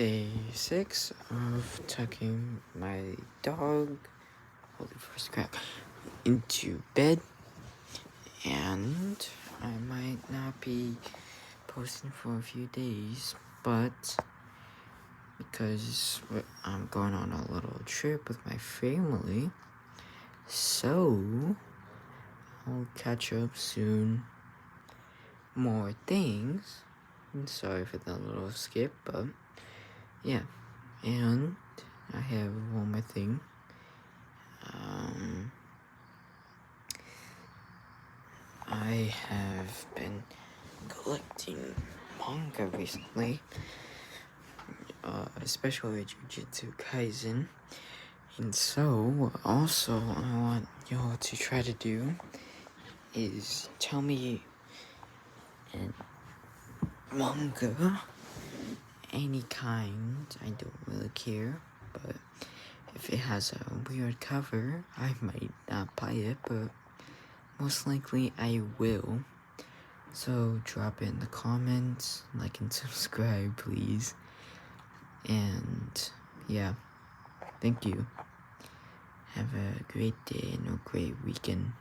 day 6 of tucking my dog, holy first crap, into bed, and I might not be posting for a few days, but because I'm going on a little trip with my family, so I'll catch up soon. More things. I'm sorry for that little skip, but yeah. And I have one more thing. I have been collecting manga recently, especially Jujutsu Kaisen. And so, also, I want y'all to try to do is tell me an manga, any kind, I don't really care, but if it has a weird cover, I might not buy it, but most likely I will. So drop it in the comments, like and subscribe, please. And yeah, thank you. Have a great day and a great weekend.